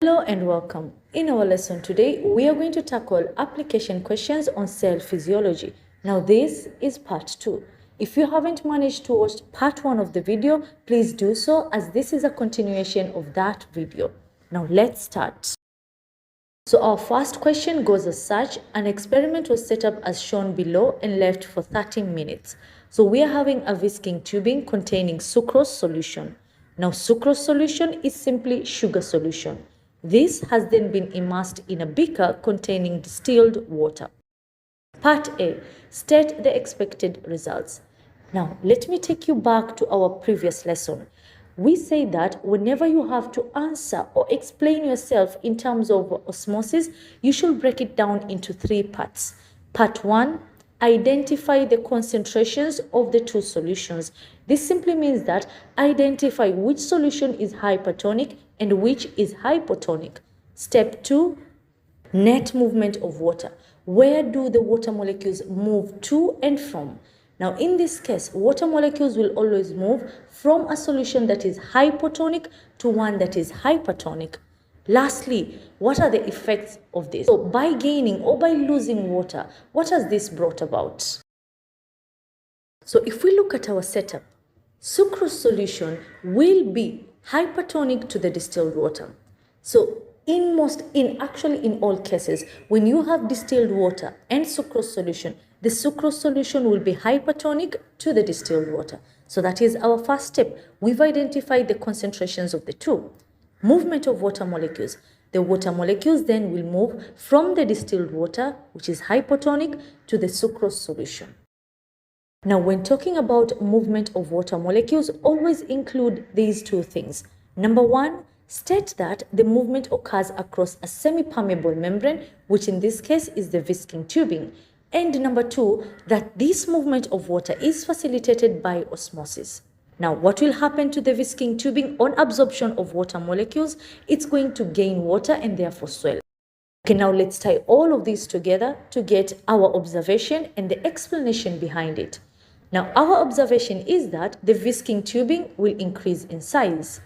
Hello and welcome. In our lesson today, we are going to tackle application questions on cell physiology. Now this is part 2. If you haven't managed to watch part 1 of the video, please do so as this is a continuation of that video. Now let's start. So our first question goes as such: an experiment was set up as shown below and left for 30 minutes. So we are having a whisking tubing containing sucrose solution. Now sucrose solution is simply sugar solution. This has then been immersed in a beaker containing distilled water. Part A, state the expected results. Now, let me take you back to our previous lesson. We say that whenever you have to answer or explain yourself in terms of osmosis, you should break it down into 3 parts. Part 1, identify the concentrations of the 2 solutions. This simply means that identify which solution is hypertonic and which is hypotonic. Step 2, net movement of water. Where do the water molecules move to and from? Now, in this case, water molecules will always move from a solution that is hypotonic to one that is hypertonic. Lastly, what are the effects of this? So, by gaining or by losing water, what has this brought about? So, if we look at our setup, sucrose solution will be hypertonic to the distilled water. So, in all cases, when you have distilled water and sucrose solution, the sucrose solution will be hypertonic to the distilled water. So that is our first step. We've identified the concentrations of the 2. Movement of water molecules. The water molecules then will move from the distilled water, which is hypotonic, to the sucrose solution. Now, when talking about movement of water molecules, always include these 2 things. Number 1, state that the movement occurs across a semi-permeable membrane, which in this case is the whisking tubing. And number 2, that this movement of water is facilitated by osmosis. Now, what will happen to the whisking tubing on absorption of water molecules? It's going to gain water and therefore swell. Okay, now let's tie all of these together to get our observation and the explanation behind it. Now, our observation is that the whisking tubing will increase in size.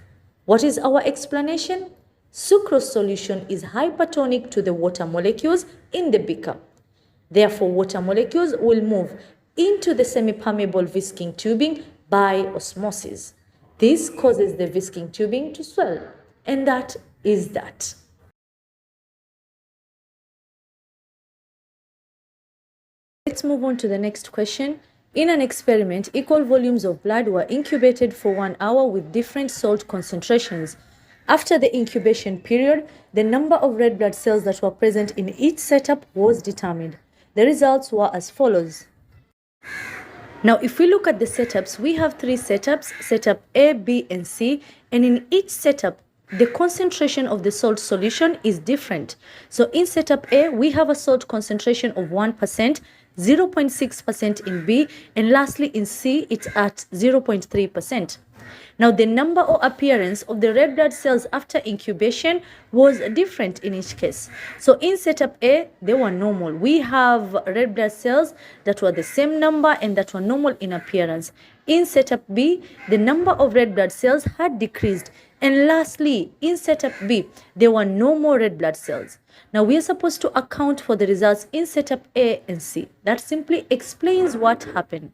What is our explanation? Sucrose solution is hypertonic to the water molecules in the beaker. Therefore, water molecules will move into the semi-permeable whisking tubing by osmosis. This causes the whisking tubing to swell, and that is that. Let's move on to the next question. In an experiment, equal volumes of blood were incubated for 1 hour with different salt concentrations. After the incubation period, the number of red blood cells that were present in each setup was determined. The results were as follows. Now, if we look at the setups, we have 3 setups, setup A, B, and C, and in each setup, the concentration of the salt solution is different. So in setup A, we have a salt concentration of 1%, 0.6% in B, and lastly in C, it's at 0.3%. Now, the number or appearance of the red blood cells after incubation was different in each case. So in setup A, they were normal. We have red blood cells that were the same number and that were normal in appearance. In setup B, the number of red blood cells had decreased. And lastly, in setup B, there were no more red blood cells. Now, we are supposed to account for the results in setup A and C. That simply explains what happened.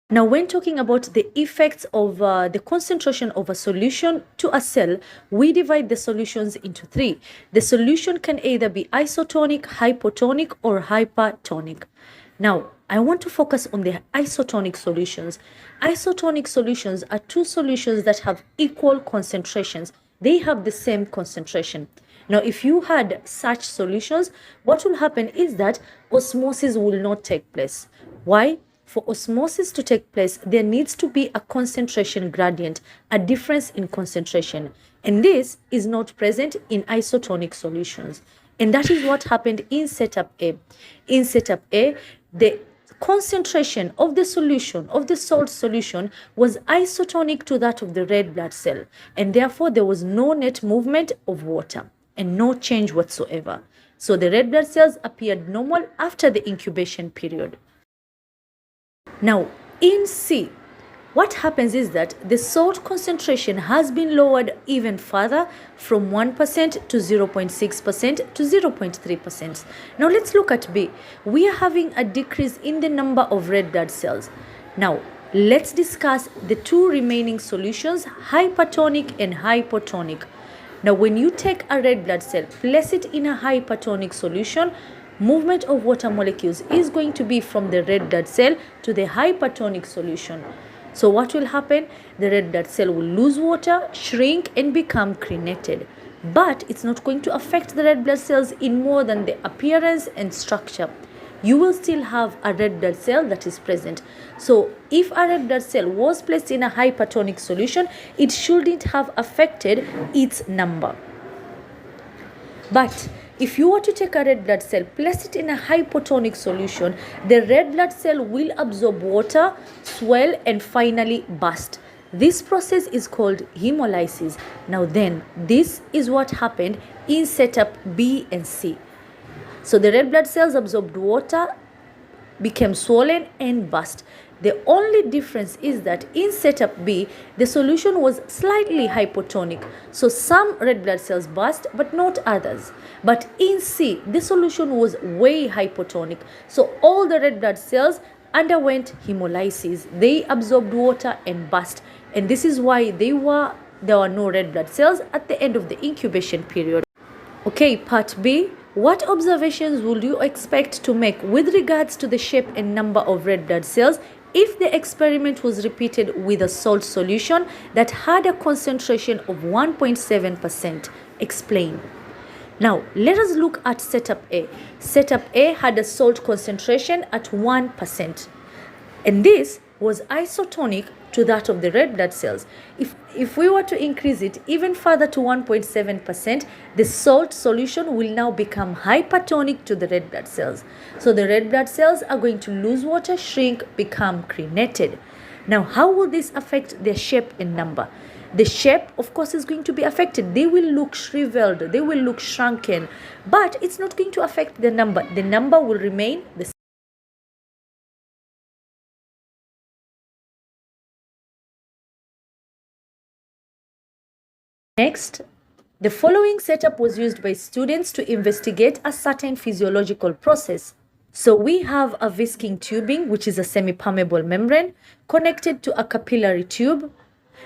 Now, when talking about the effects of the concentration of a solution to a cell, we divide the solutions into 3. The solution can either be isotonic, hypotonic, or hypertonic. Now, I want to focus on the isotonic solutions. Isotonic solutions are 2 solutions that have equal concentrations. They have the same concentration. Now, if you had such solutions, what will happen is that osmosis will not take place. Why? For osmosis to take place, there needs to be a concentration gradient, a difference in concentration. And this is not present in isotonic solutions. And that is what happened in setup A. In setup A, the concentration of the solution, of the salt solution, was isotonic to that of the red blood cell. And therefore, there was no net movement of water and no change whatsoever. So the red blood cells appeared normal after the incubation period. Now, in C, what happens is that the salt concentration has been lowered even further from 1% to 0.6% to 0.3%. Now let's look at B. We are having a decrease in the number of red blood cells. Now let's discuss the two remaining solutions, hypertonic and hypotonic. Now when you take a red blood cell, place it in a hypertonic solution, movement of water molecules is going to be from the red blood cell to the hypertonic solution. So what will happen? The red blood cell will lose water, shrink and become crenated. But it's not going to affect the red blood cells in more than the appearance and structure. You will still have a red blood cell that is present. So if a red blood cell was placed in a hypertonic solution, it shouldn't have affected its number. But if you were to take a red blood cell, place it in a hypotonic solution, the red blood cell will absorb water, swell and finally burst. This process is called hemolysis. Now then, this is what happened in setup B and C. So the red blood cells absorbed water, became swollen and burst. The only difference is that in setup B, the solution was slightly hypotonic. So some red blood cells burst, but not others. But in C, the solution was way hypotonic. So all the red blood cells underwent hemolysis. They absorbed water and burst. And this is why there were no red blood cells at the end of the incubation period. Okay, part B. What observations would you expect to make with regards to the shape and number of red blood cells if the experiment was repeated with a salt solution that had a concentration of 1.7%? Explain. Now, let us look at setup A. Setup A had a salt concentration at 1%. And this was isotonic to that of the red blood cells. If we were to increase it even further to 1.7%, the salt solution will now become hypertonic to the red blood cells. So the red blood cells are going to lose water, shrink, become crenated. Now, how will this affect their shape and number? The shape, of course, is going to be affected. They will look shriveled, they will look shrunken, but it's not going to affect the number. The number will remain the same. Next, the following setup was used by students to investigate a certain physiological process. So we have a whisking tubing, which is a semi-permeable membrane, connected to a capillary tube.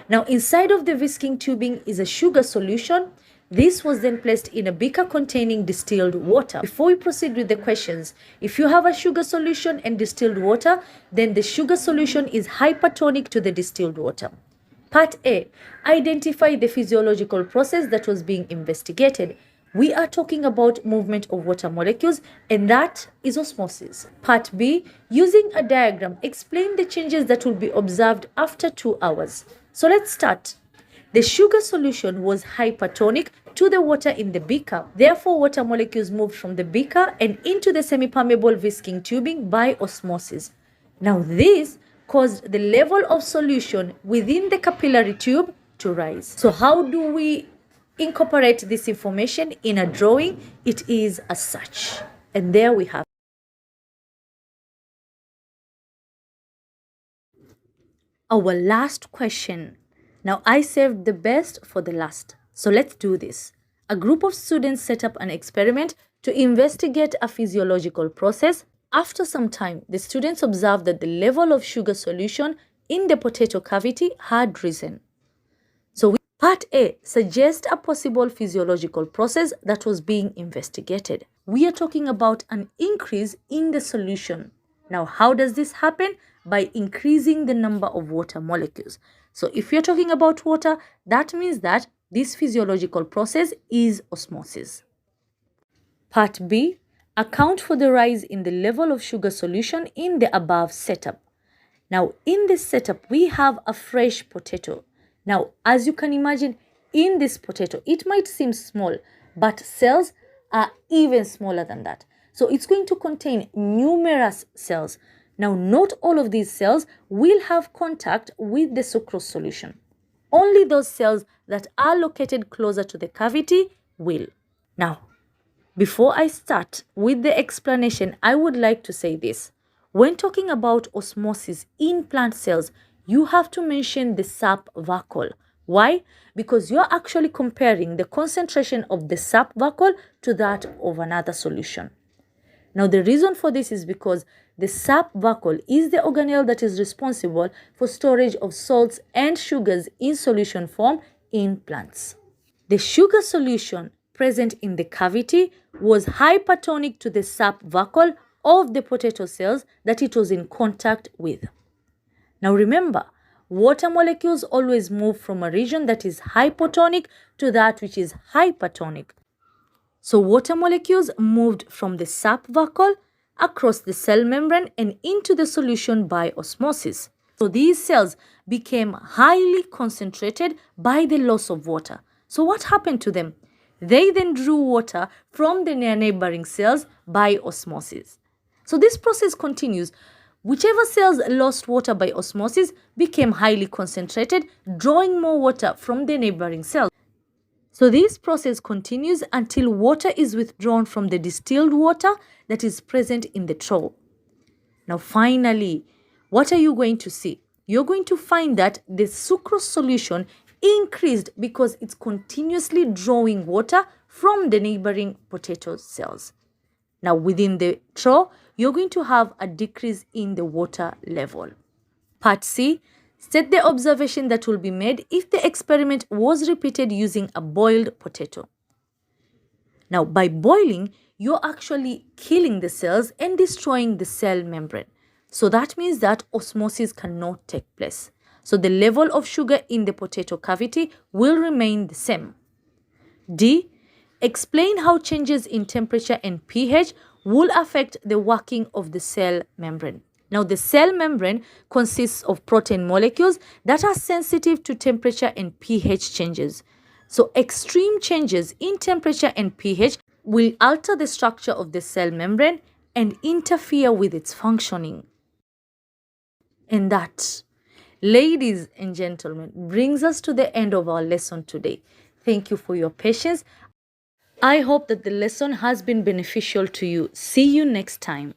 Now inside of the whisking tubing is a sugar solution. This was then placed in a beaker containing distilled water. Before we proceed with the questions, if you have a sugar solution and distilled water, then the sugar solution is hypertonic to the distilled water. Part A, identify the physiological process that was being investigated. We are talking about movement of water molecules, and that is osmosis. Part B, using a diagram, explain the changes that will be observed after 2 hours. So let's start. The sugar solution was hypertonic to the water in the beaker. Therefore, water molecules moved from the beaker and into the semi-permeable whisking tubing by osmosis. Now this caused the level of solution within the capillary tube to rise. So how do we incorporate this information in a drawing? It is as such. And there we have our last question. Now I saved the best for the last. So let's do this. A group of students set up an experiment to investigate a physiological process. After some time, the students observed that the level of sugar solution in the potato cavity had risen. So part A suggests a possible physiological process that was being investigated. We are talking about an increase in the solution. Now, how does this happen? By increasing the number of water molecules. So if you're talking about water, that means that this physiological process is osmosis. Part B, account for the rise in the level of sugar solution in the above setup. Now, in this setup, we have a fresh potato. Now, as you can imagine, in this potato, it might seem small, but cells are even smaller than that. So it's going to contain numerous cells. Now, not all of these cells will have contact with the sucrose solution. Only those cells that are located closer to the cavity will. Now, before I start with the explanation, I would like to say this. When talking about osmosis in plant cells, you have to mention the sap vacuole. Why? Because you're actually comparing the concentration of the sap vacuole to that of another solution. Now, the reason for this is because the sap vacuole is the organelle that is responsible for storage of salts and sugars in solution form in plants. The sugar solution present in the cavity was hypertonic to the sap vacuole of the potato cells that it was in contact with. Now remember, water molecules always move from a region that is hypotonic to that which is hypertonic. So water molecules moved from the sap vacuole across the cell membrane and into the solution by osmosis. So these cells became highly concentrated by the loss of water. So what happened to them? They then drew water from the neighboring cells by osmosis. So this process continues. Whichever cells lost water by osmosis became highly concentrated, drawing more water from the neighboring cells. So this process continues until water is withdrawn from the distilled water that is present in the trough. Now finally, what are you going to see? You're going to find that the sucrose solution increased because it's continuously drawing water from the neighboring potato cells. Now within the trough, you're going to have a decrease in the water level. Part C, state the observation that will be made if the experiment was repeated using a boiled potato. Now, by boiling, you're actually killing the cells and destroying the cell membrane. So that means that osmosis cannot take place. So the level of sugar in the potato cavity will remain the same. D, explain how changes in temperature and pH will affect the working of the cell membrane. Now, the cell membrane consists of protein molecules that are sensitive to temperature and pH changes. So, extreme changes in temperature and pH will alter the structure of the cell membrane and interfere with its functioning. And that, ladies and gentlemen, brings us to the end of our lesson today. Thank you for your patience. I hope that the lesson has been beneficial to you. See you next time.